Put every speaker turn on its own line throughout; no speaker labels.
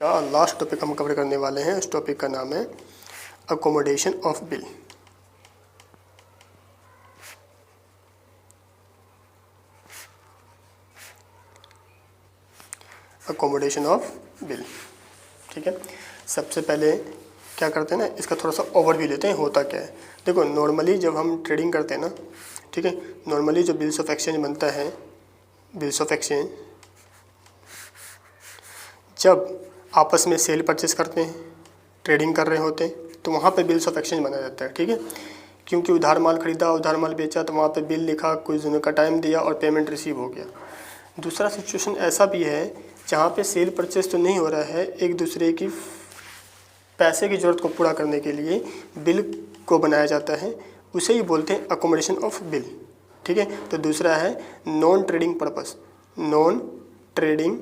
Last topic हम cover करने वाले हैं। उस टॉपिक का नाम है accommodation of bill. Accommodation of bill, ठीक है। सबसे पहले क्या करते हैं ना, इसका थोड़ा सा ओवरव्यू लेते हैं, होता क्या है। देखो नॉर्मली जब हम ट्रेडिंग करते हैं ना, ठीक है, नॉर्मली जो बिल्स ऑफ एक्सचेंज बनता है, बिल्स ऑफ एक्सचेंज जब आपस में सेल परचेस करते हैं, ट्रेडिंग कर रहे होते हैं, तो वहाँ पे बिल्स ऑफ एक्सचेंज बनाया जाता है, ठीक है। क्योंकि उधार माल खरीदा, उधार माल बेचा, तो वहाँ पे बिल लिखा, कुछ दिनों का टाइम दिया और पेमेंट रिसीव हो गया। दूसरा सिचुएशन ऐसा भी है जहाँ पे सेल परचेस तो नहीं हो रहा है, एक दूसरे की पैसे की ज़रूरत को पूरा करने के लिए बिल को बनाया जाता है, उसे ही बोलते हैं अकोमोडेशन ऑफ बिल, ठीक है। तो दूसरा है non trading purpose, non trading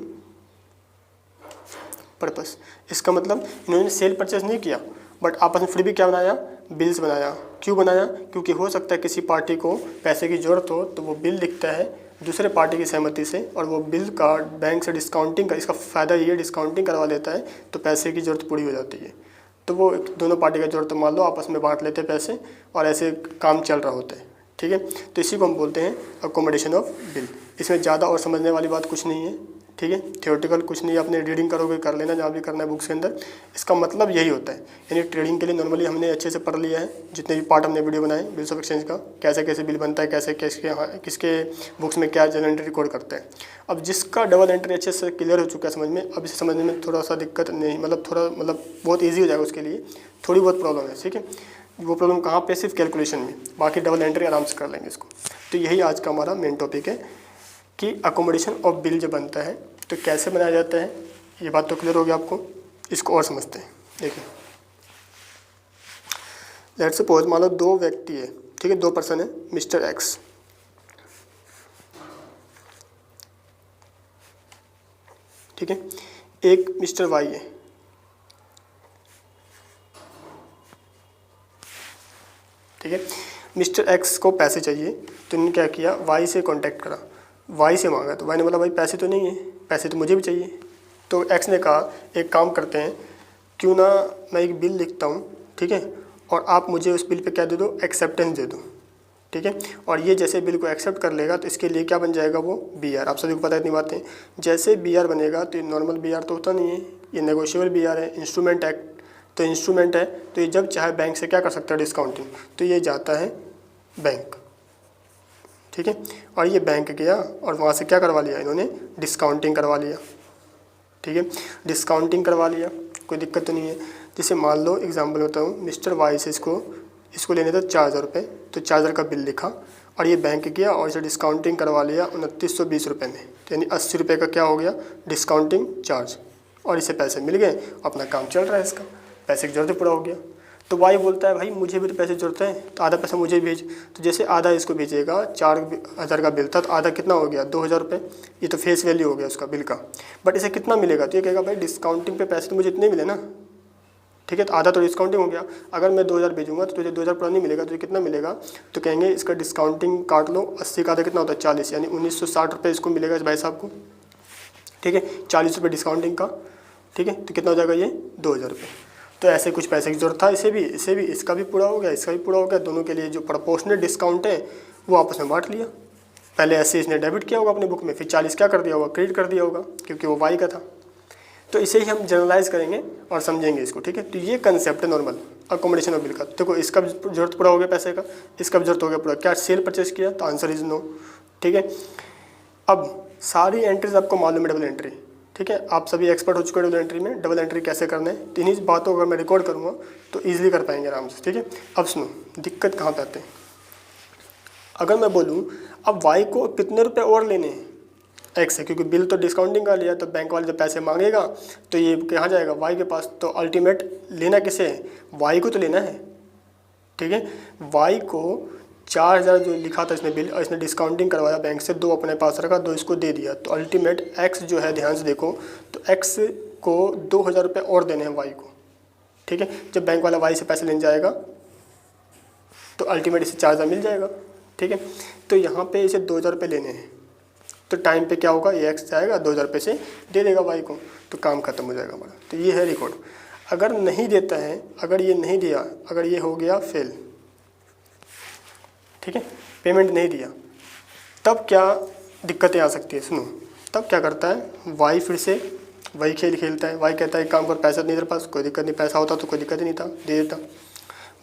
purpose. इसका मतलब इन्होंने सेल परचेस नहीं किया, बट आपस में फिर भी क्या बनाया, बिल्स बनाया। क्यों बनाया? क्योंकि हो सकता है किसी पार्टी को पैसे की ज़रूरत हो, तो वो बिल लिखता है दूसरे पार्टी की सहमति से, और वो बिल का बैंक से डिस्काउंटिंग का, इसका फ़ायदा ये डिस्काउंटिंग करवा लेता है, तो पैसे की ज़रूरत पूरी हो जाती है। तो वो दोनों पार्टी का ज़रूरत मान लो आपस में बांट लेते पैसे, और ऐसे काम चल रहा होता है, ठीक है। तो इसी को हम बोलते हैं अकोमोडेशन ऑफ बिल। इसमें ज़्यादा और समझने वाली बात कुछ नहीं है, ठीक है। थियोरेटिकल कुछ नहीं, अपने रीडिंग करोगे कर लेना जहाँ भी करना है बुक्स के अंदर। इसका मतलब यही होता है, यानी ट्रेडिंग के लिए नॉर्मली हमने अच्छे से पढ़ लिया है, जितने भी पार्ट हमने वीडियो बनाए बिल्स ऑफ एक्सचेंज का, कैसे कैसे बिल बनता है, कैसे किसके बुक्स में क्या जनरल एंट्री रिकॉर्ड करते हैं। अब जिसका डबल एंट्री अच्छे से क्लियर हो चुका है समझ में, अब इसे समझने में थोड़ा सा दिक्कत नहीं, मतलब बहुत ईजी हो जाएगा उसके लिए। थोड़ी बहुत प्रॉब्लम है, ठीक है। वो प्रॉब्लम कहाँ पे? सिर्फ कैलकुलेशन में, बाकी डबल एंट्री आराम से कर लेंगे इसको। तो यही आज का हमारा मेन टॉपिक है कि अकोमोडेशन ऑफ बिल जब बनता है तो कैसे बनाया जाता है। ये बात तो क्लियर हो गया आपको। इसको और समझते हैं। देखिए, लेट्स सपोज मान लो दो व्यक्ति है, ठीक है, दो पर्सन है, मिस्टर एक्स, ठीक है, एक मिस्टर वाई है, ठीक है। मिस्टर एक्स को पैसे चाहिए, तो इन्होंने क्या किया, वाई से कांटेक्ट करा, वाई से मांगा, तो वाई ने बोला भाई पैसे तो नहीं है, पैसे तो मुझे भी चाहिए। तो एक्स ने कहा एक काम करते हैं, क्यों ना मैं एक बिल लिखता हूँ, ठीक है, और आप मुझे उस बिल पे क्या दे दो, एक्सेप्टेंस दे दो, ठीक है। और ये जैसे बिल को एक्सेप्ट कर लेगा तो इसके लिए क्या बन जाएगा, वो बी आर। आप सभी को पता है इतनी बातें। जैसे बी आर बनेगा तो ये नॉर्मल बी आर तो होता नहीं है, ये नेगोशिएबल बी आर है, इंस्ट्रूमेंट एक्ट, तो इंस्ट्रूमेंट है, तो ये जब चाहे बैंक से क्या कर सकता है, डिस्काउंटिंग, तो ये जाता है बैंक, ठीक है। और ये बैंक गया और वहाँ से क्या करवा लिया इन्होंने, डिस्काउंटिंग करवा लिया, ठीक है। डिस्काउंटिंग करवा लिया, कोई दिक्कत तो नहीं है। जैसे मान लो एग्जांपल होता हूँ, मिस्टर वाई से इसको लेने थे 4,000 रुपये, तो 4,000 का बिल लिखा और ये बैंक गया और इसे डिस्काउंटिंग करवा लिया 2920 रुपये में, तो यानी 80 रुपये का क्या हो गया, डिस्काउंटिंग चार्ज, और इसे पैसे मिल गए, अपना काम चल रहा है, इसका पैसे की जरूरत पूरा हो गया। तो वाई बोलता है भाई मुझे भी तो पैसे जरूरत है, तो आधा पैसा मुझे भेज। तो जैसे आधा इसको भेजेगा, 4,000 का बिल था, तो आधा कितना हो गया, 2,000 रुपये। ये तो फेस वैल्यू हो गया उसका बिल का, बट इसे कितना मिलेगा, तो ये कहेगा भाई डिस्काउंटिंग पे पैसे तो मुझे इतने मिले ना, ठीक है। तो आधा तो डिस्काउंटिंग हो गया, अगर मैं 2,000 भेजूंगा तो तुझे 2,000 पूरा नहीं मिलेगा, तुझे कितना मिलेगा, तो कहेंगे इसका डिस्काउंटिंग काट लो, 80 का आधा कितना होता है, 40, यानी 1960 रुपये इसको मिलेगा इस भाई साहब को, ठीक है। 40 रुपये डिस्काउंटिंग का, ठीक है, तो कितना हो जाएगा ये 2,000 रुपये। तो ऐसे कुछ पैसे की जरूरत था, इसे भी इसका भी पूरा हो गया, इसका भी पूरा हो गया, दोनों के लिए जो प्रोपोर्शनल डिस्काउंट है वो आपस में बांट लिया। पहले ऐसे इसने डेबिट किया होगा अपने बुक में, फिर 40 क्या कर दिया होगा, क्रेडिट कर दिया होगा, क्योंकि वो वाई का था। तो इसे ही हम जनरलाइज करेंगे और समझेंगे इसको, ठीक है। तो ये कंसेप्ट है नॉर्मल अकोमोडेशन ऑफ बिल का। देखो इसका भी जरूरत पूरा हो गया पैसे का, इसका भी जरूरत हो गया पूरा, क्या सेल परचेस किया, तो आंसर इज नो, ठीक है। अब सारी एंट्रीज आपको मालूम है, डबल एंट्री, ठीक है, आप सभी एक्सपर्ट हो चुके हैं डबल एंट्री में। डबल एंट्री कैसे करना है, तो इन्हीं बातों को अगर मैं रिकॉर्ड करूँगा तो ईजिली कर पाएंगे आराम से, ठीक है। अब सुनो दिक्कत कहाँ पे आते हैं। अगर मैं बोलूँ अब वाई को कितने रुपये और लेने हैं एक्स से, क्योंकि बिल तो डिस्काउंटिंग का लिया, तो बैंक वाले जब पैसे मांगेगा तो ये कहाँ जाएगा, वाई के पास। तो अल्टीमेट लेना किसे है, वाई को तो लेना है, ठीक है। वाई को 4,000 जो लिखा था इसने बिल, और इसने डिस्काउंटिंग करवाया बैंक से, 2 अपने पास रखा, 2 इसको दे दिया। तो अल्टीमेट एक्स जो है, ध्यान से देखो, तो एक्स को 2,000 रुपये और देने हैं वाई को, ठीक है। जब बैंक वाला वाई से पैसे लेने जाएगा तो अल्टीमेट इसे 4,000 मिल जाएगा, ठीक है। तो यहाँ पे इसे 2,000 रुपये लेने हैं, तो टाइम पे क्या होगा, ये एक्स जाएगा 2000 रुपये से दे देगा वाई को, तो काम खत्म हो जाएगा हमारा। तो ये है रिकॉर्ड। अगर नहीं देता है, अगर ये नहीं दिया, अगर ये हो गया फेल, ठीक है, पेमेंट नहीं दिया, तब क्या दिक्कतें आ सकती है। सुनो, तब क्या करता है वाई, फिर से वही खेल खेलता है। वाई कहता है काम कर, पैसा नहीं तेरे पास, कोई दिक्कत नहीं, पैसा होता तो कोई दिक्कत ही नहीं था, दे देता।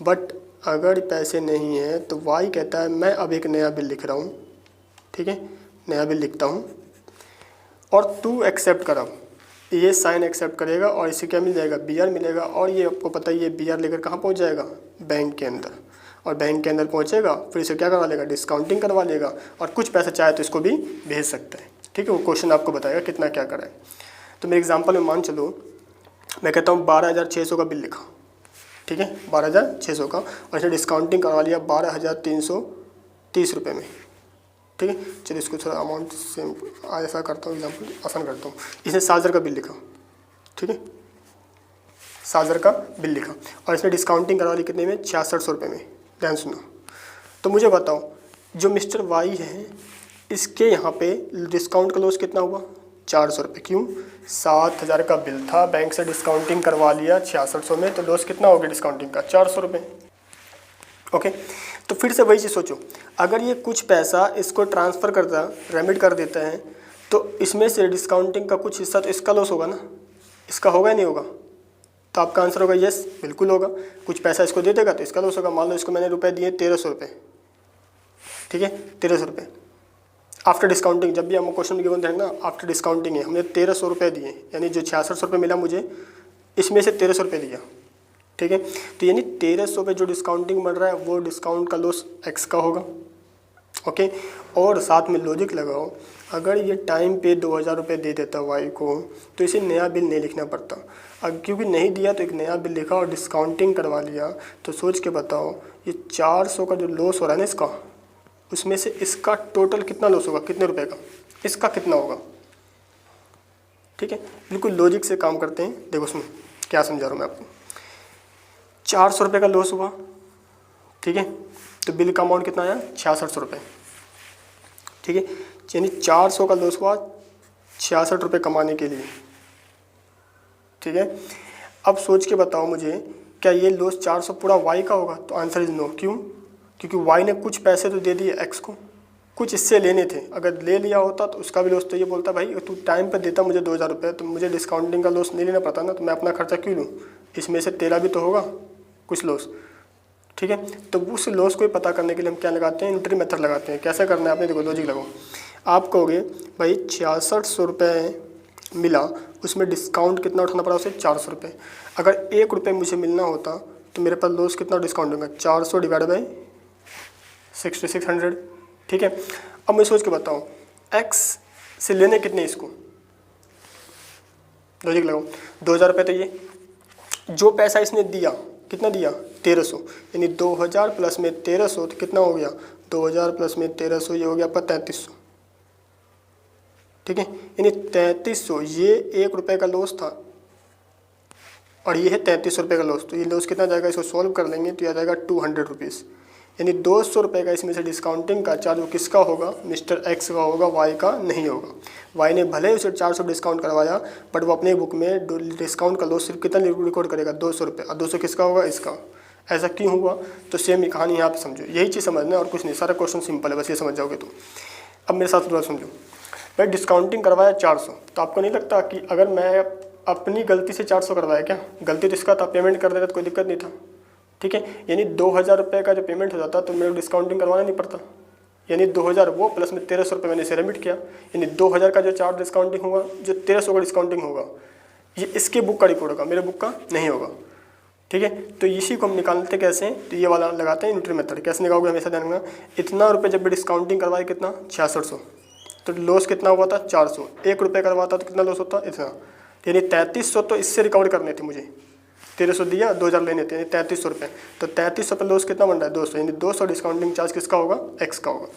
बट अगर पैसे नहीं है तो वाई कहता है मैं अब एक नया बिल लिख रहा हूँ, ठीक है, नया बिल लिखता हूँ और तू एक्सेप्ट करा। ये साइन एक्सेप्ट करेगा और इसे क्या मिल जाएगा, बी आर मिलेगा। और ये आपको पता है ये बी आर लेकर कहाँ पहुँच जाएगा, बैंक के अंदर। और बैंक के अंदर पहुँचेगा, फिर इसे क्या करवा लेगा, डिस्काउंटिंग करवा लेगा, और कुछ पैसा चाहे तो इसको भी भेज सकता है, ठीक है। वो क्वेश्चन आपको बताएगा कितना क्या करा है। तो मेरे एग्जाम्पल में मान चलो मैं कहता हूँ 12,600 का बिल लिखा, ठीक है, 12,600 का, और इसने डिस्काउंटिंग करवा लिया 12,330 रुपये में, ठीक है। चलिए इसको थोड़ा अमाउंट से ऐसा करता हूँ, एग्जाम्पल आसान करता हूँ। इसने 7,000 का बिल लिखा, ठीक है, 7,000 का बिल लिखा, और इसने डिस्काउंटिंग करवा ली कितने में, 6,600 रुपये में। ध्यान सुनो, तो मुझे बताओ जो मिस्टर वाई है इसके यहाँ पे डिस्काउंट का लॉस कितना हुआ, 400 रुपये। क्यों, 7,000 का बिल था, बैंक से डिस्काउंटिंग करवा लिया 6,600 में, तो लॉस कितना हो गया डिस्काउंटिंग का, 400 रुपये। ओके, तो फिर से वही चीज़ सोचो, अगर ये कुछ पैसा इसको ट्रांसफ़र करता, रेमिट कर देता है, तो इसमें से डिस्काउंटिंग का कुछ हिस्सा तो इसका लॉस होगा ना, इसका होगा या नहीं होगा। तो आपका आंसर होगा यस, बिल्कुल होगा। कुछ पैसा इसको दे देगा तो इसका लॉस होगा। मान लो इसको मैंने रुपए दिए 1,300 रुपये, ठीक है, 1,300 रुपये आफ्टर डिस्काउंटिंग। जब भी हम क्वेश्चन में गिवन रहेगा ना, आफ्टर डिस्काउंटिंग है, हमने 1,300 रुपये दिए, यानी जो 6,600 रुपये मिला मुझे, इसमें से 1,300 रुपये दिया, ठीक है। तो यानी 1,300 पे जो डिस्काउंटिंग बढ़ रहा है वो डिस्काउंट का लॉस एक्स का होगा, ओके। और साथ में लॉजिक लगाओ, अगर ये टाइम पे 2,000 रुपये दे देता वाई को तो इसे नया बिल नहीं लिखना पड़ता। अब क्योंकि नहीं दिया तो एक नया बिल लिखा और डिस्काउंटिंग करवा लिया। तो सोच के बताओ ये 400 का जो लॉस हो रहा है ना इसका, उसमें से इसका टोटल कितना लॉस होगा, कितने रुपए का, इसका कितना होगा, ठीक है। बिल्कुल लॉजिक से काम करते हैं। देखो सुनो क्या समझा रहा हूँ मैं आपको। 400 रुपये का लॉस हुआ, ठीक है, तो बिल का अमाउंट कितना आया, 6,600 रुपये, ठीक है। यानी 400 का लॉस हुआ 66 रुपये कमाने के लिए, ठीक है। अब सोच के बताओ मुझे, क्या ये लॉस 400 पूरा वाई का होगा, तो आंसर इज नो। क्यों, क्योंकि वाई ने कुछ पैसे तो दे दिए एक्स को, कुछ इससे लेने थे। अगर ले लिया होता तो उसका भी लॉस, तो ये बोलता भाई तू टाइम पर देता मुझे 2,000 रुपये तो मुझे डिस्काउंटिंग का लॉस नहीं लेना पड़ता ना, तो मैं अपना खर्चा क्यों लूँ, इसमें से तेरा भी तो होगा कुछ लॉस, ठीक है। तो उस लॉस को पता करने के लिए हम क्या लगाते हैं, इंट्री मेथड लगाते हैं। कैसे करना है आपने, देखो लॉजिक लगाओ। आप कहोगे भाई 6,600 रुपये मिला, उसमें डिस्काउंट कितना उठाना पड़ा उसे, 400 रुपये। अगर 1 रुपये मुझे मिलना होता तो मेरे पास लॉस कितना डिस्काउंट होगा, 400 डिवाइड बाई 6,600, ठीक है। अब मैं सोच के बताऊँ एक्स से लेने कितने इसको, लॉजिक लगाओ। 2,000 रुपये, तो ये जो पैसा इसने दिया कितना दिया, 1,300, यानी 2,000 प्लस में 1,300 तो कितना हो गया, 2,000 प्लस में 1,300 ये हो गया आपका 3,300, ठीक है। यानी 3,300, ये 1 रुपये का लॉस था और ये है 3,300 रुपये का लॉस। तो ये लॉस कितना जाएगा, इसको सॉल्व कर लेंगे तो यह जाएगा 200 रुपीज़। यानी 200 रुपये का इसमें से डिस्काउंटिंग का चार्ज वो किसका होगा, मिस्टर एक्स का होगा, वाई का नहीं होगा। वाई ने भले उसे 400 डिस्काउंट करवाया, बट वो अपने बुक में डिस्काउंट का लॉस सिर्फ कितना रिकॉर्ड करेगा, 200 रुपये, और 200 किसका होगा, इसका। ऐसा क्यों हुआ, तो सेम कहानी यहाँ पे समझो, यही चीज़ समझना और कुछ नहीं, सारा क्वेश्चन सिंपल है, बस ये समझ जाओगे तो। अब मेरे साथ थोड़ा समझो, भाई डिस्काउंटिंग करवाया 400, तो आपको नहीं लगता कि अगर मैं अपनी गलती से 400 करवाया, क्या गलती तो इसका था, पेमेंट कर देता तो कोई दिक्कत नहीं था, ठीक है। यानी 2,000 रुपये का जो पेमेंट हो जाता तो मेरे को डिस्काउंटिंग करवाना नहीं पड़ता। यानी 2,000 वो प्लस में 1,300 रुपये मैंने इसे रेमिट किया, यानी 2,000 का जो चार्ज डिस्काउंटिंग होगा, जो 1,300 का डिस्काउंटिंग होगा, ये इसके बुक का रिकॉर्ड होगा, मेरे बुक का नहीं होगा, ठीक है। तो इसी को हम निकालते कैसे हैं, तो ये वाला लगाते हैं इंट्री मेथड। कैसे निकालोगे, हमेशा ध्यान रखना, इतना रुपये जब भी डिस्काउंटिंग करवाए कितना, 6,600, तो लॉस कितना हुआ था, 400। 1 रुपये करवाता तो कितना लॉस होता, इतना। यानी 3,300 तो इससे रिकवर करने थे मुझे, 1,300 दिया, 2,000 लेने थे, यानी 3,300 रुपये। तो 3,300 पर लॉस कितना बन रहा है, 200, यानी 200 डिस्काउंटिंग चार्ज किसका होगा, एक्स का होगा।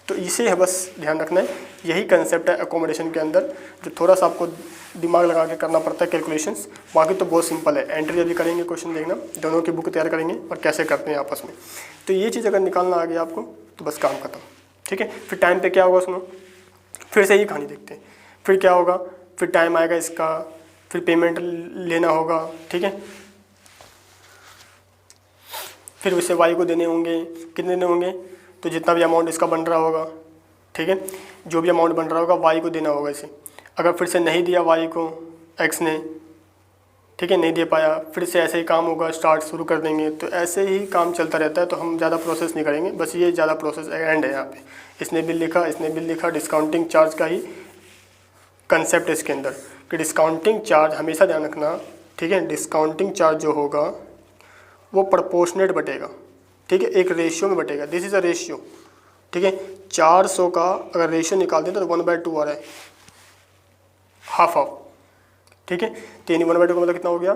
तो इसे है बस ध्यान रखना है, यही कंसेप्ट है अकोमोडेशन के अंदर, जो थोड़ा सा आपको दिमाग लगा के करना पड़ता है कैलकुलेशंस। बाकी तो बहुत सिंपल है, एंट्री अभी करेंगे, क्वेश्चन देखना, दोनों की बुक तैयार करेंगे और कैसे करते हैं आपस में। तो ये चीज़ अगर निकालना आ गया आपको तो बस काम खत्म, ठीक है। फिर टाइम पे क्या होगा सुनो, फिर से ही कहानी देखते हैं। फिर क्या होगा, फिर टाइम आएगा इसका, फिर पेमेंट लेना होगा, ठीक है। फिर उसे वाई को देने होंगे, कितने देने होंगे, तो जितना भी अमाउंट इसका बन रहा होगा, ठीक है, जो भी अमाउंट बन रहा होगा वाई को देना होगा इसे। अगर फिर से नहीं दिया वाई को एक्स ने, ठीक है, नहीं दे पाया, फिर से ऐसे ही काम होगा, स्टार्ट शुरू कर देंगे। तो ऐसे ही काम चलता रहता है। तो हम ज़्यादा प्रोसेस नहीं करेंगे, बस ये ज़्यादा प्रोसेस एंड है यहाँ पे। इसने बिल लिखा, इसने बिल लिखा, डिस्काउंटिंग चार्ज का ही कंसेप्ट है इसके अंदर कि डिस्काउंटिंग चार्ज हमेशा ध्यान रखना, ठीक है, डिस्काउंटिंग चार्ज जो होगा वो प्रोपोर्शनेट बटेगा, ठीक है, एक रेशियो में बटेगा। दिस इज़ अ रेशियो, ठीक है। 400 का अगर रेशियो निकाल दें तो 1/2 आ रहा है, हाफ ऑफ, ठीक है। तो यानी 1/2 का मतलब कितना हो गया,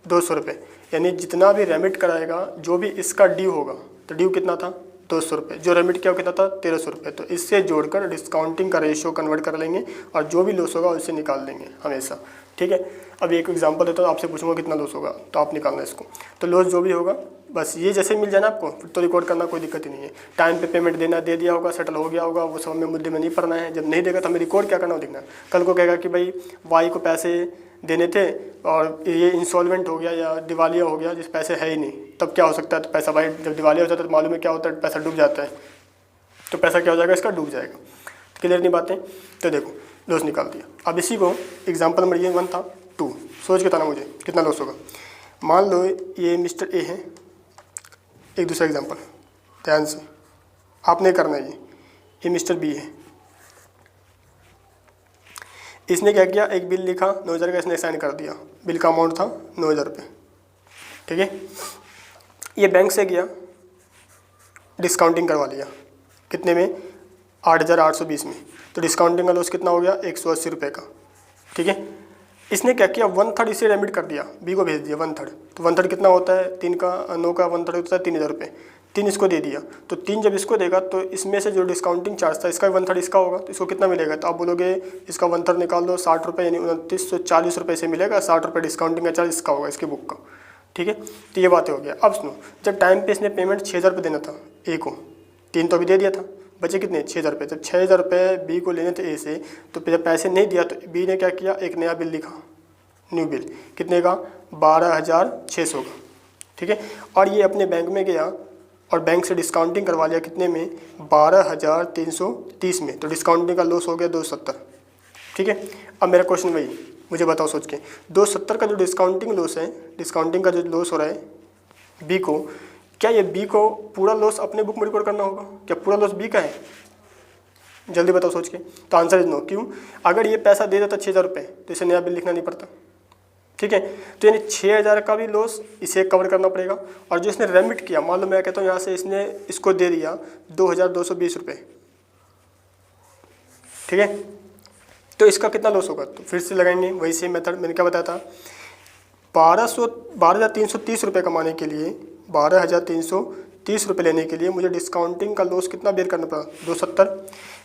200 रुपये। यानी जितना भी रेमिट कराएगा, जो भी इसका ड्यू होगा, तो ड्यू कितना था, 200 रुपये। जो रेमिट किया कितना था, 1300 रुपये। तो इससे जोड़कर डिस्काउंटिंग का रेशियो कन्वर्ट कर लेंगे और जो भी लॉस होगा उससे निकाल देंगे हमेशा, ठीक है। अब एक एग्जांपल देता हूँ, आपसे पूछूंगा कितना लॉस होगा, तो आप निकालना इसको। तो लॉस जो भी होगा, बस ये जैसे मिल जाए ना आपको, फिर तो रिकॉर्ड करना कोई दिक्कत ही नहीं है। टाइम पे पेमेंट देना, दे दिया होगा, सेटल हो गया होगा, वो सब हमें मुद्दे में नहीं पड़ना है। जब नहीं देगा तो हमें रिकॉर्ड क्या करना, दिखना। कल को कहेगा कि भाई वाई को पैसे देने थे और ये इंसॉल्वेंट हो गया या दिवालिया हो गया, जिस पैसे है ही नहीं, तब क्या हो सकता है। तो पैसा भाई जब दिवालिया हो जाता है तो मालूम है क्या होता है, पैसा डूब जाता है। तो पैसा क्या हो जाएगा, इसका डूब जाएगा। क्लियर नहीं बातें। तो देखो लॉस निकाल दिया। अब इसी को एग्जाम्पल नंबर ये 1 था, 2 सोच के बताना मुझे कितना लॉस होगा। मान लो ये मिस्टर ए है, एक दूसरा एग्जाम्पल ध्यान से आपने करना है। ये मिस्टर बी है, इसने क्या किया, एक बिल लिखा 9000 का, इसने साइन कर दिया। बिल का अमाउंट था 9000 रुपये, ठीक है। ये बैंक से गया, डिस्काउंटिंग करवा लिया, कितने में, 8820 में। तो डिस्काउंटिंग का लॉस कितना हो गया, 180 रुपये का, ठीक है। इसने क्या किया, 1/3 इसे रेमिट कर दिया, बी को भेज दिया 1/3। तो 1/3 कितना होता है, 9 का 1/3 होता है 3000 रुपये। 3 इसको दे दिया, तो 3 जब इसको देगा तो इसमें से जो डिस्काउंटिंग चार्ज था इसका 1/3 इसका होगा, तो इसको कितना मिलेगा। तो आप बोलोगे इसका 1/3 निकाल दो, 60 रुपये, यानी 2940 रुपये से मिलेगा। 60 रुपये डिस्काउंटिंग का चार्ज इसका होगा, इसकी बुक का, ठीक है। तो ये बातें हो गया। अब सुनो, जब टाइम पे इसने पेमेंट 6000 रुपये देना था ए को, 3 तो अभी दे दिया था, बचे कितने, 6000 रुपये। जब 6000 रुपये बी को लेने थे ए से, तो जब पैसे नहीं दिया तो बी ने क्या किया, एक नया बिल लिखा, न्यू बिल, कितने का, 12600 का, ठीक है। और ये अपने बैंक में गया और बैंक से डिस्काउंटिंग करवा लिया, कितने में, 12330 में। तो डिस्काउंटिंग का लॉस हो गया 270, ठीक है। अब मेरा क्वेश्चन वही, मुझे बताओ सोच के, 270 का जो डिस्काउंटिंग लॉस है, डिस्काउंटिंग का जो लॉस हो रहा है बी को, क्या ये बी को पूरा लॉस अपने बुक में रिकॉर्ड करना होगा, क्या पूरा लॉस बी का है, जल्दी बताओ सोच के। तो आंसर इज नो। क्यों, अगर ये पैसा दे देता 6000 रुपये तो इसे नया बिल लिखना नहीं पड़ता, ठीक है। तो यानी 6000 का भी लॉस इसे कवर करना पड़ेगा। और जो इसने रेमिट किया, मान लो मैं कहता हूँ यहाँ से इसने इसको दे दिया 2220 रुपये, ठीक है। तो इसका कितना लॉस होगा, तो फिर से लगाएंगे वही सेम मेथड, मैंने क्या बताया था, 12330 रुपये कमाने के लिए, 12330 रुपये लेने के लिए मुझे डिस्काउंटिंग का लॉस कितना बेयर करना पड़ा, 270।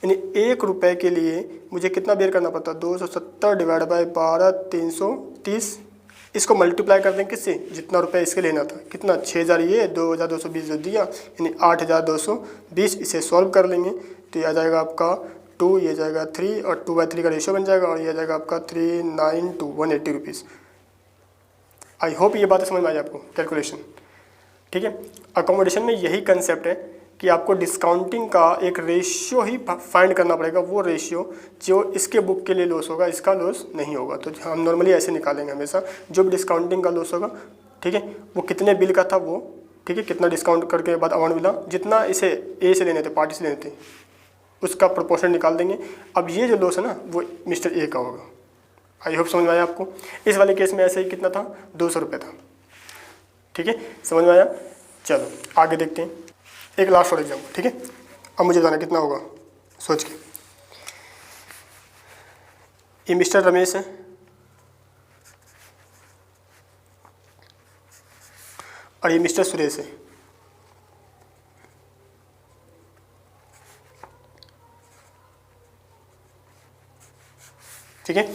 यानी 1 रुपये के लिए मुझे कितना बेयर करना पड़ता, 270 डिवाइड बाई 12330। इसको मल्टीप्लाई कर दें किससे, जितना रुपये इसके लेना था, कितना, 6000 ये, 2220 जो दिया, यानी 8220। इसे सॉल्व कर लेंगे तो ये आ जाएगा आपका 2, ये जाएगा 3 और 2/3 का रेशियो बन जाएगा और ये आ जाएगा आपका 392 180 रुपीज़। आई होप ये बातें समझ में आई आपको, कैलकुलेशन, ठीक है। अकोमोडेशन में यही कंसेप्ट है कि आपको डिस्काउंटिंग का एक रेशियो ही फाइंड करना पड़ेगा, वो रेशियो जो इसके बुक के लिए लॉस होगा, इसका लॉस नहीं होगा। तो हम नॉर्मली ऐसे निकालेंगे हमेशा, जो भी डिस्काउंटिंग का लॉस होगा, ठीक है, वो कितने बिल का था वो, ठीक है, कितना डिस्काउंट करके बाद अमाउंट मिला, जितना इसे ए से लेने थे, पार्टी से लेने थे, उसका प्रोपोर्शन निकाल देंगे। अब ये जो लॉस है ना, वो मिस्टर ए का होगा। आई होप समझ में आया आपको। इस वाले केस में ऐसे ही कितना था, 200 रुपये था, ठीक है, समझ में आया। चलो आगे देखते हैं, एक लास्ट और एग्जाम्पल, ठीक है। अब मुझे बताना कितना होगा सोच के। ये मिस्टर रमेश है और ये मिस्टर सुरेश है, ठीक है।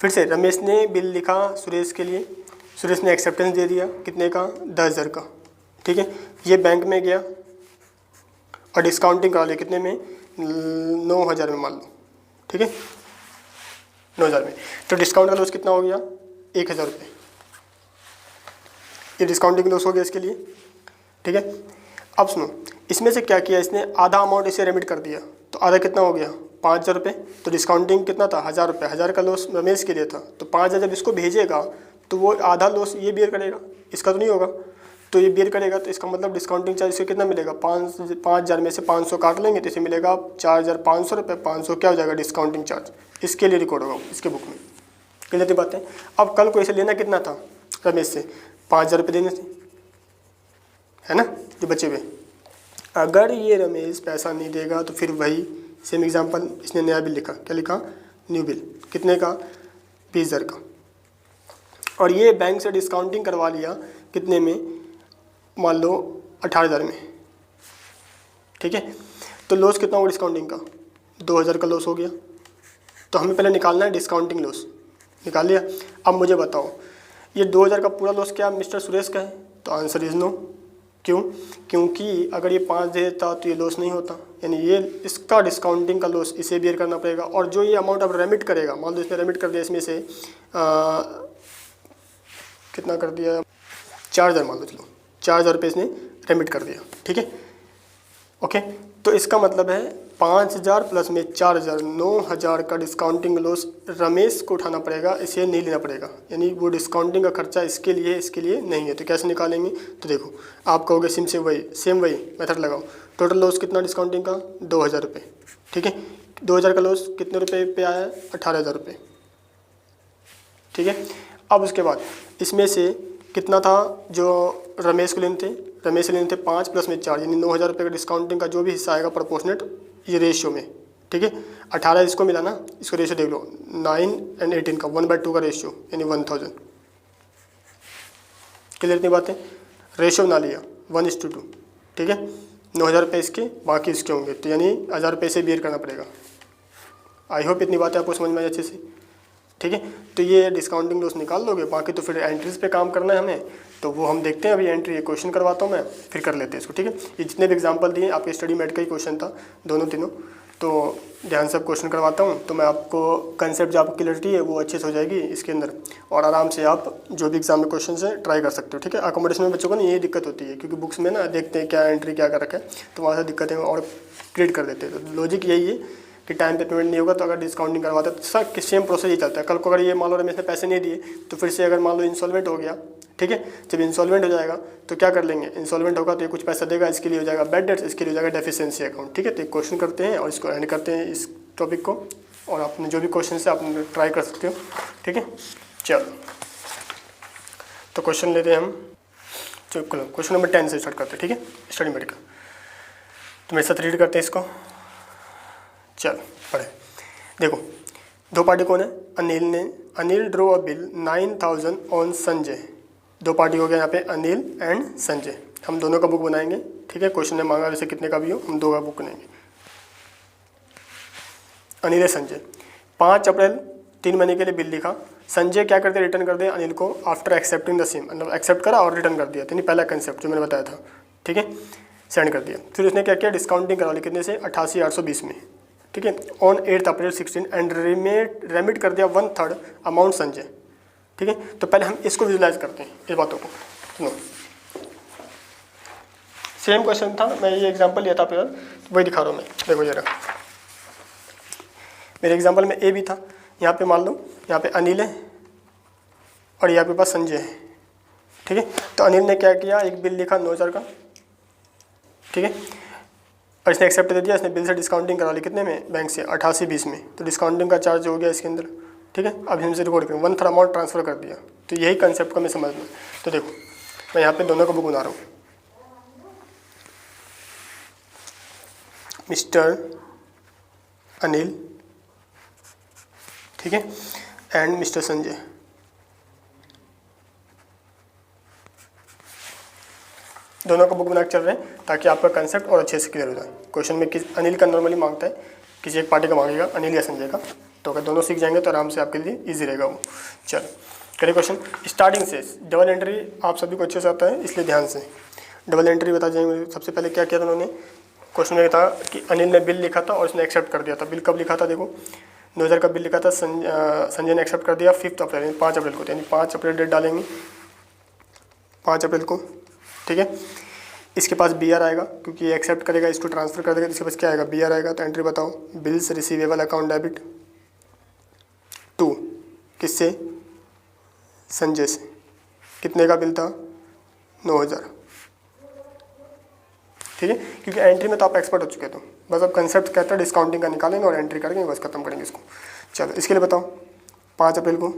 फिर से रमेश ने बिल लिखा सुरेश के लिए, सुरेश ने एक्सेप्टेंस दे दिया, कितने का, 10000 का, ठीक है। ये बैंक में गया और डिस्काउंटिंग करा लिया, कितने में, 9000 में मान लो, ठीक है, 9,000 में। तो डिस्काउंट का लॉस कितना हो गया, 1,000 रुपये। ये डिस्काउंटिंग लॉस हो गया इसके लिए, ठीक है। अब सुनो, इसमें से क्या किया इसने, आधा अमाउंट इसे रेमिट कर दिया, तो आधा कितना हो गया, 5,000 रुपये। तो डिस्काउंटिंग कितना था, 1,000 रुपये, 1,000 का लॉस रमेश के लिए था। तो 5,000 जब इसको भेजेगा तो वो आधा लॉस ये बेयर करेगा, इसका तो नहीं होगा, तो ये बेयर करेगा। तो इसका मतलब डिस्काउंटिंग चार्ज इसको कितना मिलेगा, 5,000 में से 500 काट लेंगे तो इसे मिलेगा 4,500 रुपये। 500 क्या हो जाएगा डिस्काउंटिंग चार्ज, इसके लिए रिकॉर्ड होगा इसके बुक में। क्लियर थी बातें। अब कल को इसे लेना कितना था रमेश से, 5,000 रुपये देने थे, है ना, जो बचे हुए। अगर ये रमेश पैसा नहीं देगा तो फिर वही सेम एग्जांपल, इसने नया बिल लिखा, क्या लिखा, न्यू बिल, कितने का, 20,000 का। और ये बैंक से डिस्काउंटिंग करवा लिया कितने में, मान लो 18,000 में, ठीक है। तो लॉस कितना हुआ डिस्काउंटिंग का, 2,000 का लॉस हो गया। तो हमें पहले निकालना है डिस्काउंटिंग लॉस, निकाल लिया। अब मुझे बताओ ये 2,000 का पूरा लॉस क्या मिस्टर सुरेश का है, तो आंसर इज नो। क्यों, क्योंकि अगर ये 5 दे देता तो ये लॉस नहीं होता, यानी ये इसका डिस्काउंटिंग का लॉस इसे बेयर करना पड़ेगा। और जो ये अमाउंट अब रेमिट करेगा, मान लो इसने रेमिट कर दिया इसमें से कितना कर दिया, 4,000 मान लो, चलो 4,000 रुपये इसने रेमिट कर दिया, ठीक है, ओके। तो इसका मतलब है 5,000 प्लस में 4,000, 9,000 का डिस्काउंटिंग लॉस रमेश को उठाना पड़ेगा, इसे नहीं लेना पड़ेगा। यानी वो डिस्काउंटिंग का खर्चा इसके लिए, इसके लिए नहीं है। तो कैसे निकालेंगे, तो देखो आप कहोगे सेम वही मेथड लगाओ। टोटल लॉस कितना डिस्काउंटिंग का, 2,000 रुपये, ठीक है। 2,000 का लॉस कितने रुपये पे आया, 18,000 रुपये, ठीक है। अब उसके बाद इसमें से कितना था जो रमेश को लेने थे, रमेश से लेने थे 5 प्लस में 4, यानी 9,000 रुपये का डिस्काउंटिंग का जो भी हिस्सा आएगा प्रोपोर्शनेट ये रेशियो में, ठीक है। 18 इसको मिला ना, इसको रेशियो देख लो, 9 और 18 का 1/2 का रेशियो, यानी 1,000। क्लियर इतनी बातें, रेशियो बना लिया 1:2, ठीक है। 9,000 रुपये इसके, बाकी इसके होंगे, तो यानी 1,000 रुपये से बेयर करना पड़ेगा। आई होप इतनी बातें आपको समझ में आई अच्छे से, ठीक है। तो ये डिस्काउंटिंग लॉस निकाल लोगे, बाकी तो फिर एंट्रीज पे काम करना है हमें, तो वो हम देखते हैं। अभी एंट्री क्वेश्चन करवाता हूँ मैं, फिर कर लेते हैं इसको, ठीक है। ये जितने भी एग्जांपल दिए आपके स्टडी मेट का ही क्वेश्चन था, दोनों तीनों, तो ध्यान से क्वेश्चन करवाता हूँ, तो मैं आपको कंसेप्ट जो आपकी क्लियरिटी है वो अच्छे से हो जाएगी इसके अंदर, और आराम से आप जो भी एग्जाम में क्वेश्चन है ट्राई कर सकते हो, ठीक है। अकोमोडेशन में बच्चों को ना यही दिक्कत होती है, क्योंकि बुक्स में ना देखते हैं क्या एंट्री क्या कर रखा है, तो वहाँ से दिक्कतें और क्रिएट कर देते हैं। तो लॉजिक यही है कि टाइम पे पेमेंट नहीं होगा तो अगर डिस्काउंटिंग करवाते हैं तो सब सेम प्रोसेस ही चलता है। कल को अगर ये मान लो रमेश ने पैसे नहीं दिए तो फिर से अगर मान लो इंसॉल्वेंट हो गया, ठीक है, जब इंसॉल्वेंट हो जाएगा तो क्या कर लेंगे, इंसॉल्वेंट होगा तो ये कुछ पैसा देगा, इसके लिए हो जाएगा बैड डेट्स, इसके लिए हो जाएगा डेफिशिएंसी अकाउंट, ठीक है। तो एक क्वेश्चन करते हैं और इसको एंड करते हैं इस टॉपिक को, और आपने जो भी क्वेश्चन है आप ट्राई कर सकते हो, ठीक है। चलो तो क्वेश्चन लेते हैं हम, चलो क्वेश्चन नंबर 10 से स्टार्ट करते हैं, ठीक है, स्टडी मेट का। तो मेरे साथ रीड करते हैं इसको, चलो पढ़े। देखो दो पार्टी कौन है, Anil draw a bill 9,000 on Sanjay. दो पार्टी हो गया यहाँ पे, अनिल एंड संजय। हम दोनों का बुक बनाएंगे, ठीक है। क्वेश्चन ने मांगा वैसे कितने का भी हो, हम 2 का बुक बनाएंगे। अनिल है संजय, 5 अप्रैल 3 महीने के लिए बिल लिखा। संजय क्या करते, रिटर्न कर दिया अनिल को आफ्टर एक्सेप्टिंग द सेम, मतलब एक्सेप्ट करा और रिटर्न कर दिया, यानी पहला कंसेप्ट जो मैंने बताया था, ठीक है, सेंड कर दिया। फिर उसने क्या किया, डिस्काउंटिंग करा ली कितने से, 88,820 में, ठीक है, ऑन 8 अप्रैल 16 एंड रेमिट कर दिया 1/3 अमाउंट संजय, ठीक है। तो पहले हम इसको विजुलाइज करते हैं, इस बातों को सुनो। सेम क्वेश्चन था, मैं ये एग्जांपल लिया था आपके पास, वही दिखा रहा हूँ मैं। देखो जरा, मेरे एग्जांपल में ए भी था, यहाँ पे मान लो यहाँ पे अनिल है और यहाँ पे पास संजय है, ठीक है। तो अनिल ने क्या किया, एक बिल लिखा 9,000 का, ठीक है, और इसने एक्सेप्ट दे दिया। इसने बिल से डिस्काउंटिंग करा ली कितने में, बैंक से 88,20 में, तो डिस्काउंटिंग का चार्ज हो गया इसके अंदर, ठीक है। अब हमसे रिकॉर्ड करें 1/3 अमाउंट ट्रांसफ़र कर दिया, तो यही कंसेप्ट को मैं समझना। तो देखो मैं यहाँ पे दोनों का बुक बना रहा हूँ, मिस्टर अनिल, ठीक है, एंड मिस्टर संजय। दोनों का बुक बना के चल रहे हैं ताकि आपका कंसेप्ट और अच्छे से क्लियर हो जाए। क्वेश्चन में किस अनिल का नॉर्मली मांगता है, किसी एक पार्टी का मांगेगा, अनिल या संजय का, तो अगर दोनों सीख जाएंगे तो आराम से आपके लिए इजी रहेगा वो। चलो करिए क्वेश्चन। स्टार्टिंग से डबल एंट्री आप सभी को अच्छे से आता है, इसलिए ध्यान से डबल एंट्री बता जाएंगे। सबसे पहले क्या किया था उन्होंने, क्वेश्चन में था कि अनिल ने बिल लिखा था और उसने एक्सेप्ट कर दिया था। बिल कब लिखा था, देखो 9,000 का बिल लिखा था, संजय ने एक्सेप्ट कर दिया 5 अप्रैल, यानी 5 अप्रैल को, यानी 5 अप्रैल डेट डालेंगे 5 अप्रैल को, ठीक है। इसके पास BR आएगा क्योंकि ये एक्सेप्ट करेगा, इसको ट्रांसफ़र कर देगा, इसके पास क्या आएगा, BR आएगा। तो एंट्री बताओ, bills receivable account debit to, किससे, संजय से। कितने का बिल था, 9,000, ठीक है। क्योंकि एंट्री में तो आप एक्सपर्ट हो चुके थे, बस अब कंसेप्ट कहता है डिस्काउंटिंग का निकालेंगे और एंट्री करेंगे, बस खत्म करेंगे इसको। चलो इसके लिए बताओ, 5 अप्रैल को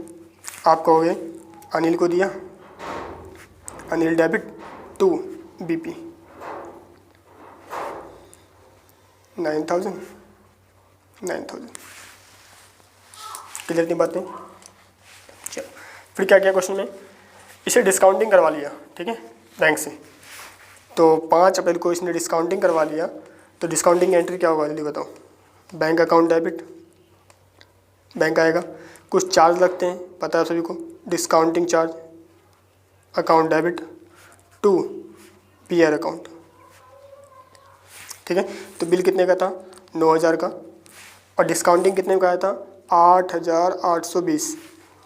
आप कहोगे अनिल को दिया, Anil debit to BP 9,000 clear इतनी बातें। चलो फिर क्या किया क्वेश्चन में, इसे डिस्काउंटिंग करवा लिया, ठीक है, बैंक से। तो 5 अप्रैल को इसने डिस्काउंटिंग करवा लिया, तो डिस्काउंटिंग एंट्री क्या होगा जल्दी बताओ। बैंक अकाउंट डेबिट, बैंक आएगा, कुछ चार्ज लगते हैं पता है सभी को, discounting charge, account debit to PR account, ठीक है। तो बिल कितने का था, 9,000 का, और डिस्काउंटिंग कितने का आया था, 8,820,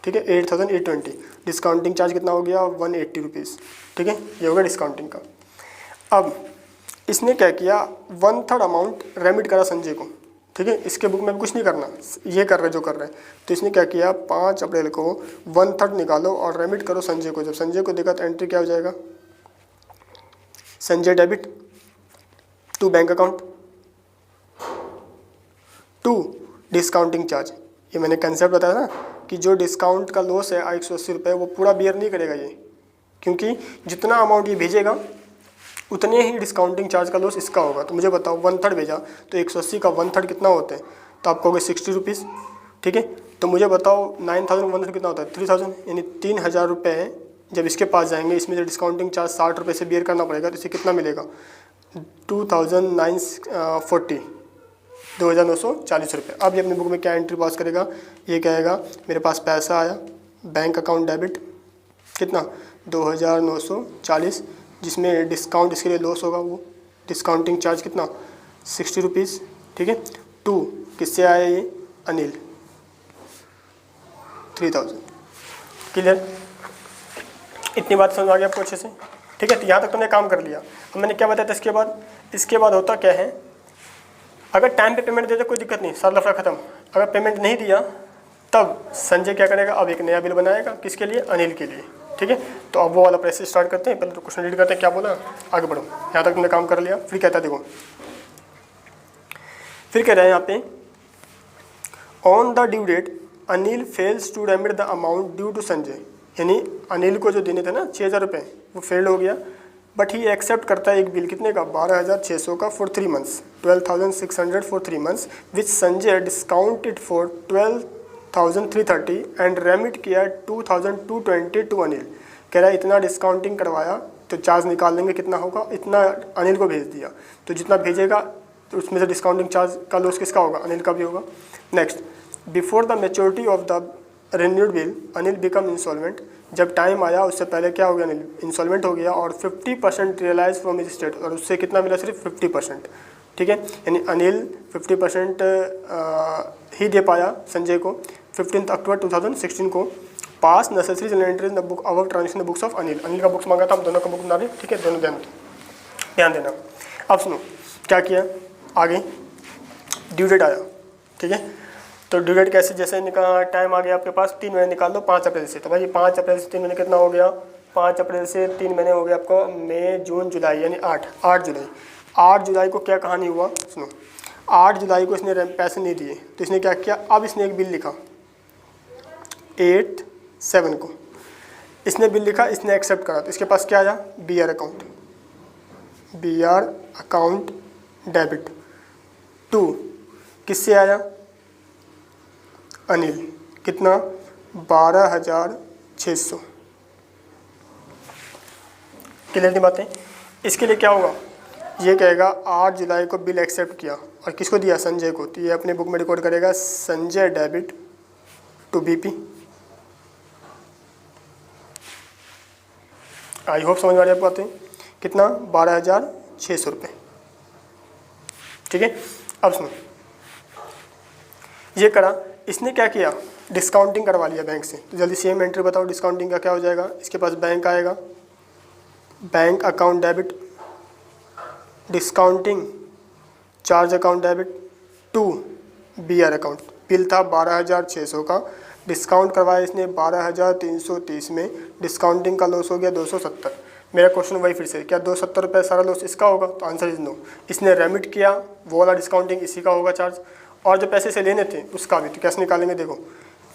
ठीक है, 8,820। डिस्काउंटिंग चार्ज कितना हो गया, 180 रुपीज़, ठीक है, ये होगा डिस्काउंटिंग का। अब इसने क्या किया, 1/3 अमाउंट रेमिट करा संजय को, ठीक है। इसके बुक में भी कुछ नहीं करना, ये कर रहे जो कर रहे हैं। तो इसने क्या किया, 5 अप्रैल को 1/3 निकालो और रेमिट करो संजय को। जब संजय को देखा तो एंट्री क्या हो जाएगा, Sanjay debit to bank account to discounting charge. ये मैंने कंसेप्ट बताया ना कि जो डिस्काउंट का लॉस है 180 रुपये, वो पूरा बियर नहीं करेगा ये, क्योंकि जितना अमाउंट ये भेजेगा उतने ही डिस्काउंटिंग चार्ज का लॉस इसका होगा। तो मुझे बताओ 1/3 भेजा तो 180 का 1/3 कितना होते हैं, तो आप कहोगे 60 रुपीज़, ठीक है। तो मुझे बताओ 9,000 कितना होता है, 3,000, यानी 3,000 रुपये जब इसके पास जाएंगे, इसमें से डिस्काउंटिंग चार्ज 60 रुपये से बियर करना पड़ेगा, तो इसे कितना मिलेगा, 2,940, 2,940 रुपये। अब ये अपनी बुक में क्या एंट्री पास करेगा, ये कहेगा मेरे पास पैसा आया, बैंक अकाउंट डेबिट कितना, 2,940, जिसमें डिस्काउंट इसके लिए लॉस होगा, वो डिस्काउंटिंग चार्ज कितना, 60 रुपीज़, ठीक है। टू किससे आया ये, अनिल, 3,000। क्लियर, इतनी बात समझ आ गई आपको अच्छे से, ठीक है। तो यहाँ तक तुमने काम कर लिया। अब मैंने क्या बताया था इसके बाद होता क्या है, अगर टाइम पे पेमेंट दे दे कोई दिक्कत नहीं, सारा लफड़ा खत्म। अगर पेमेंट नहीं दिया तब संजय क्या करेगा, अब एक नया बिल बनाएगा, किसके लिए, अनिल के लिए, ठीक है। तो अब वो वाला प्रोसेस स्टार्ट करते हैं। पहले तो क्वेश्चन रीड करते हैं, क्या बोला, आगे बढ़ो। यहाँ तक तुमने काम कर लिया। फिर कहता है देखो, फिर कह रहे हैं यहाँ पे, on the due date Anil fails to remit the amount due to Sanjay, यानी अनिल को जो देने थे ना 6,000 रुपये, वो फेल्ड हो गया, बट ही एक्सेप्ट करता है एक बिल कितने का, 12,600 का for 3 months, 12,600 for 3 months, which Sanjay discounted for 12,330 and remit किया 2,220 टू अनिल। कह रहा है इतना डिस्काउंटिंग करवाया तो चार्ज निकाल लेंगे, कितना होगा, इतना अनिल को भेज दिया, तो जितना भेजेगा तो उसमें से डिस्काउंटिंग चार्ज का लॉस किसका होगा, अनिल का भी होगा। Next, before the maturity of the renewed bill Anil become insolvent, जब टाइम आया उससे पहले क्या हो गया, अनिल इंसॉल्वेंट हो गया, और 50% रियलाइज फ्रॉम हिज स्टेट, और उससे कितना मिला, सिर्फ 50%, ठीक है। यानी अनिल 50% ही दे पाया संजय को। 15 अक्टूबर 2016 को पास necessary general entries in the book above transaction books of Anil. Anil का बुक्स मांगा था, हम दोनों का बुक बना रहे, ठीक है, दोनों ध्यान देना। अब सुनो क्या किया आगे, ड्यू डेट आया, ठीक है। तो ड्यू डेट कैसे, जैसे टाइम आ गया आपके पास, 3 महीने निकाल दो 5 अप्रैल से। तो भाई 5 अप्रैल से 3 महीने कितना हो गया, 5 अप्रैल से 3 महीने हो गया आपको मई जून जुलाई, यानी 8 जुलाई। 8 जुलाई को क्या कहानी हुआ सुनो, 8 जुलाई को इसने पैसे नहीं दिए, तो इसने क्या किया, अब इसने एक बिल लिखा 8/7 को, इसने बिल लिखा, इसने एक्सेप्ट करा, तो इसके पास क्या आया, BR अकाउंट डेबिट टू किससे आया, अनिल, कितना, 12,600। क्लियर की बातें। इसके लिए क्या होगा, ये कहेगा 8 जुलाई को बिल एक्सेप्ट किया और किसको दिया, संजय को, तो ये अपने बुक में रिकॉर्ड करेगा Sanjay debit to BP। I hope समझ में आ रही है बातें, कितना, 12,600 रुपये, ठीक है। अब सुनो, ये करा, इसने क्या किया, डिस्काउंटिंग करवा लिया बैंक से। तो जल्दी सेम एंट्री बताओ डिस्काउंटिंग का क्या हो जाएगा। इसके पास बैंक आएगा, bank account debit, discounting charge account debit to BR account. Bill था 12,600 का, डिस्काउंट करवाया इसने 12,330 में, डिस्काउंटिंग का लॉस हो गया 270। मेरा क्वेश्चन वही फिर से, क्या 270 रुपये सारा लॉस इसका होगा? तो आंसर इज नो। इसने रेमिट किया, वो वाला डिस्काउंटिंग इसी का होगा चार्ज, और जो पैसे से लेने थे उसका भी। तो कैसे निकालेंगे देखो,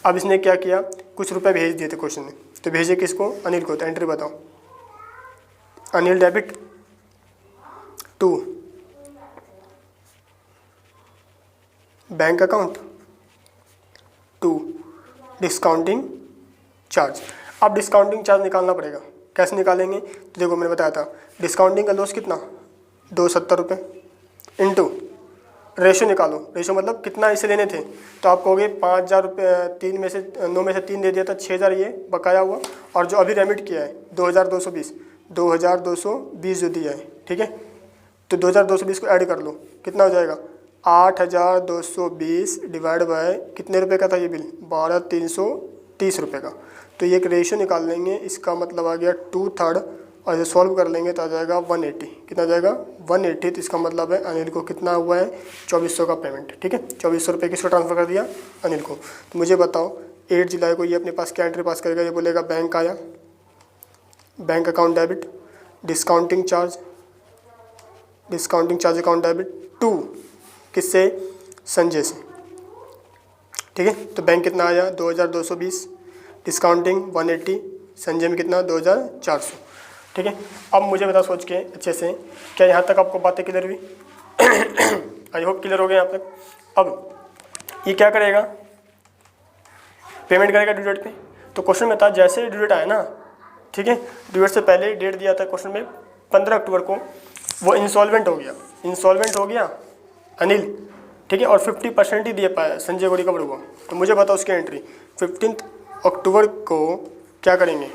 अब इसने क्या किया, कुछ रुपए भेज दिए थे क्वेश्चन में, तो भेजे किसको, अनिल को। तो एंट्री बताओ, Anil debit to bank account to discounting charge. अब डिस्काउंटिंग चार्ज निकालना पड़ेगा, कैसे निकालेंगे? तो देखो मैंने बताया था, डिस्काउंटिंग का लॉस कितना, 270 रुपये इंटू रेशो निकालो। रेशो मतलब कितना इसे लेने थे, तो आप कहोगे 5,000 रुपये, 3 में से 9 में से 3 दे दिया था, 6,000 ये बकाया हुआ, और जो अभी रेमिट किया है 2,220 जो दिया है, ठीक है। तो 2,220 को ऐड कर लो, कितना हो जाएगा, 8,220 डिवाइड बाय कितने रुपए का था ये बिल, 12,330 रुपये का। तो ये एक रेशो निकाल लेंगे, इसका मतलब आ गया 2/3, और ये सॉल्व कर लेंगे तो आ जाएगा 180। कितना आ जाएगा, 180। तो इसका मतलब है अनिल को कितना हुआ है, 2,400 का पेमेंट, ठीक है। 2,400 रुपये किसको ट्रांसफ़र कर दिया, अनिल को। तो मुझे बताओ 8 जुलाई को ये अपने पास क्या एंट्री पास करेगा, ये बोलेगा बैंक आया, bank account debit, discounting charge account debit to किससे, संजय से, ठीक है। तो बैंक कितना आया, 2,220, डिस्काउंटिंग 180, संजय में कितना, 2,400, ठीक है। अब मुझे बता सोच के अच्छे से, क्या यहाँ तक आपको बातें क्लियर हुई? आई होप क्लियर हो गए यहाँ तक। अब ये क्या करेगा, पेमेंट करेगा ड्यू डेट पे। तो क्वेश्चन में था जैसे ड्यू डेट आया ना, ठीक है, ड्यू डेट से पहले डेट दिया था क्वेश्चन में 15 अक्टूबर को, वो इंसॉल्वेंट हो गया अनिल, ठीक है, और 50% ही दे पाया, संजय को रिकवर हुआ। तो मुझे बताओ उसकी एंट्री 15 अक्टूबर को क्या करेंगे,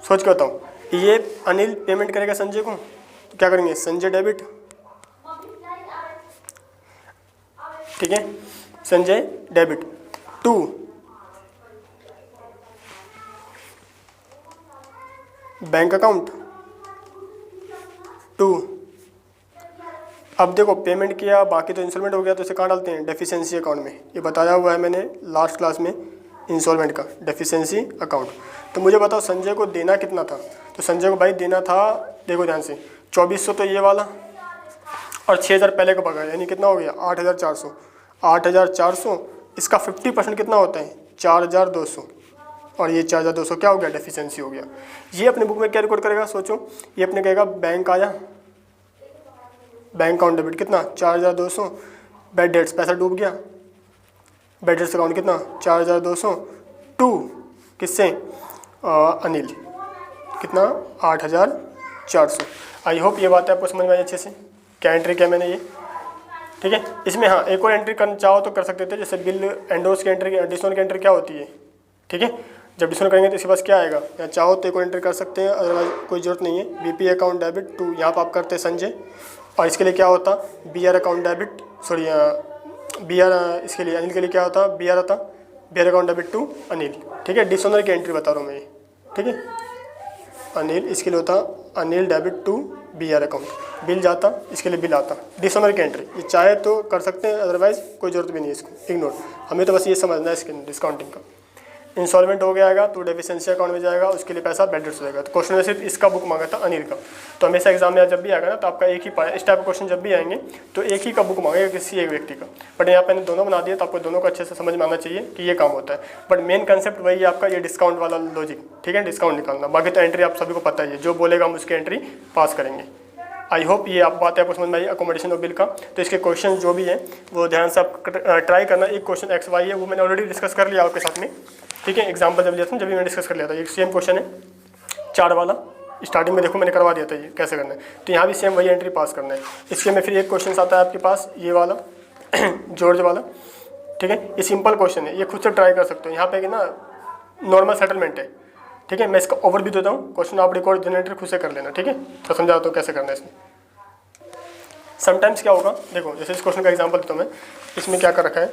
सोच के बताओ। ये अनिल पेमेंट करेगा संजय को, तो क्या करेंगे, संजय डेबिट, ठीक है, Sanjay debit to bank account to. अब देखो पेमेंट किया, बाकी तो इंस्टॉलमेंट हो गया, तो इसे कहाँ डालते हैं, डेफिशिएंसी अकाउंट में। ये बताया हुआ है मैंने लास्ट क्लास में इंस्टॉलमेंट का, डेफिशिएंसी अकाउंट। तो मुझे बताओ संजय को देना कितना था। तो संजय को भाई देना था, देखो ध्यान से, 2,400 तो ये वाला, और 6,000 पहले का बगा, यानी कितना हो गया, 8,400। 8,400, इसका 50% कितना होता है, 4,200, और ये 4,200 क्या हो गया, डेफिशिएंसी हो गया। ये अपने बुक में क्या रिकॉर्ड करेगा, सोचो। ये अपने कहेगा बैंक आया, बैंक अकाउंट डेबिट कितना, 4,200, बैड डेट्स पैसा डूब गया, बैड डेट्स अकाउंट कितना, 4,200 टू किससे, अनिल, कितना, 8,400। आई होप ये बात है आपको समझ में आई अच्छे से, क्या एंट्री किया मैंने ये, ठीक है। इसमें हाँ एक और एंट्री करना चाहो तो कर सकते थे, जैसे बिल एंडोर्स की एंट्री, डिस्काउंट की एंट्री क्या होती है, ठीक है। जब डिस्काउंट करेंगे तो इसके पास क्या आएगा, या चाहो तो एक और एंट्री कर सकते हैं, अदरवाइज कोई जरूरत नहीं है। BP अकाउंट डेबिट टू, यहाँ पर आप करते हैं संजय, और इसके लिए क्या होता, BR account debit, sorry BR, इसके लिए अनिल के लिए क्या होता, BR आता, BR account debit to Anil, ठीक है। डिसऑनर की एंट्री बता रहा हूँ मैं ये, ठीक है। अनिल, इसके लिए होता Anil debit to BR account, bill जाता, इसके लिए बिल आता, डिसऑनर की एंट्री। ये चाहे तो कर सकते हैं, अदरवाइज कोई जरूरत भी नहीं है, इसको इग्नोर। हमें तो बस ये समझना है इसके डिस्काउंटिंग का। इंस्टॉलमेंट हो गया आएगा तो डेफिशिएंसी अकाउंट में जाएगा, उसके लिए पैसा बैड डेट्स हो जाएगा। तो क्वेश्चन में सिर्फ इसका बुक मांगा था अनिल का। तो हमेशा एग्जाम में जब भी आएगा ना, तो आपका एक ही इस टाइप के क्वेश्चन जब भी आएंगे तो एक ही का बुक मांगेगा किसी एक व्यक्ति का। बट यहाँ पे मैंने दोनों बना दिया, तो आपको दोनों को अच्छे से समझ में आना चाहिए कि ये काम होता है। बट मेन कंसेप्ट वही है आपका, ये डिस्काउंट वाला लॉजिक, ठीक है, डिस्काउंट निकालना। बाकी तो एंट्री आप सभी को पता ही है, जो बोलेगा हम उसकी एंट्री पास करेंगे। आई होप ये आप बात आपको समझ में आई अकोमोडेशन ऑफ बिल का। तो इसके क्वेश्चन जो भी हैं वो ध्यान से आप ट्राई करना। एक क्वेश्चन XY है, वो मैंने ऑलरेडी डिस्कस कर लिया आपके साथ में, ठीक है। एग्जाम्पल जब लिया था जब भी मैंने डिस्कस कर लिया था। एक सेम क्वेश्चन है 4 वाला, स्टार्टिंग में देखो मैंने करवा दिया था ये कैसे करना है। तो यहाँ भी सेम वही एंट्री पास करना है। इसके में फिर एक क्वेश्चन आता है आपके पास ये वाला जॉर्ज वाला, ठीक है। ये सिंपल क्वेश्चन है, ये खुद से ट्राई कर सकते हो। यहाँ पे कि ना नॉर्मल सेटलमेंट है, ठीक है। मैं इसका ओवर भी देता हूँ, क्वेश्चन आप रिकॉर्ड जनरेटर खुद से कर लेना, ठीक है। तो समझा तो कैसे करना है इसमें। समटाइम्स क्या होगा, देखो जैसे इस क्वेश्चन का एग्जांपल देता हूँ मैं, इसमें क्या कर रखा है,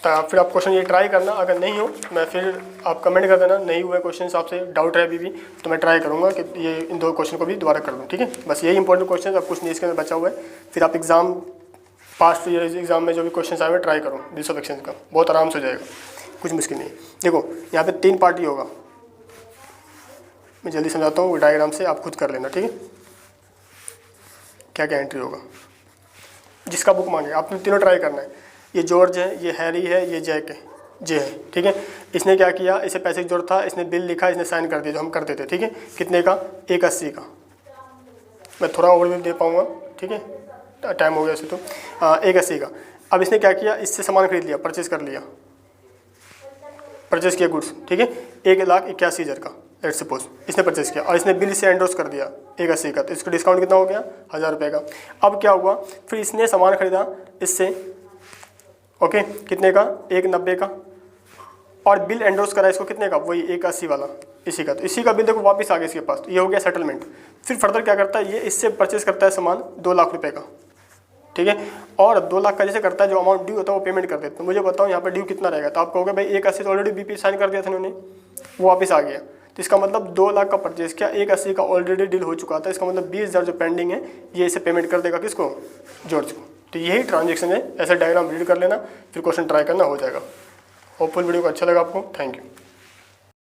तो फिर आप क्वेश्चन ये ट्राई करना, अगर नहीं हो मैं फिर आप कमेंट कर देना, नहीं हुए क्वेश्चन आपसे डाउट है अभी भी, तो मैं ट्राई करूँगा कि ये इन 2 क्वेश्चन को भी दोबारा कर दूँ, ठीक है। बस यही इंपॉर्टेंट क्वेश्चन, अब कुछ नहीं इसके अंदर बचा हुआ है, फिर आप एग्जाम पास्ट ईयर एग्जाम में जो भी क्वेश्चन आए हुए ट्राई करो, डिस ऑफ एक्सचेंज का बहुत आराम से हो जाएगा, कुछ मुश्किल नहीं है। देखो यहाँ पे 3 पार्टी होगा, मैं जल्दी समझाता हूँ डायग्राम से, आप खुद कर लेना, ठीक है। क्या क्या एंट्री होगा, जिसका बुक मांगे आपने तीनों ट्राई करना है। ये जॉर्ज है, ये हैरी है, ये जैक है, जे है, ठीक है। इसने क्या किया, इसे पैसे की जरूरत था, इसने बिल लिखा, इसने साइन कर दिया जो हम करते थे, ठीक है। कितने का, 180 का। मैं थोड़ा ओवरव्यू दे पाऊँगा, ठीक है, टाइम हो गया इसे तो। 180 का। अब इसने क्या किया, इससे सामान खरीद लिया, परचेज कर लिया, परचेज किया गुड्स, ठीक है, 1,81,000 का लेट सपोज इसने परचेज किया, और इसने बिल से एंडोर्स कर दिया 180 का, तो इसका डिस्काउंट कितना हो गया, 1000 रुपये का। अब क्या हुआ, फिर इसने सामान खरीदा इससे, ओके, कितने का, 190 का, और बिल एंडोर्स करा इसको कितने का, वही 180 वाला, इसी का। तो इसी का बिल देखो वापस आ गया इसके पास, तो ये हो गया सेटलमेंट। फिर फर्दर क्या करता है, ये इससे परचेज करता है सामान 2 लाख रुपये का, ठीक है, और 2 लाख का जैसे करता है, जो अमाउंट ड्यू होता है वो पेमेंट कर देते हैं। मुझे बताओ यहाँ पर ड्यू कितना रहेगा, तो आप कहोगे भाई 180 तो ऑलरेडी बीपी साइन कर दिया था उन्होंने, वो वापस आ गया, तो इसका मतलब 2 लाख का परचेज किया, 180 का ऑलरेडी डील हो चुका था, इसका मतलब 20,000 जो पेंडिंग है ये इसे पेमेंट कर देगा, किसको, जॉर्ज को। तो यही ट्रांजेक्शन है, ऐसा डायग्राम रीड कर लेना, फिर क्वेश्चन ट्राई करना, हो जाएगा। होपफुल वीडियो को अच्छा लगा आपको, थैंक यू।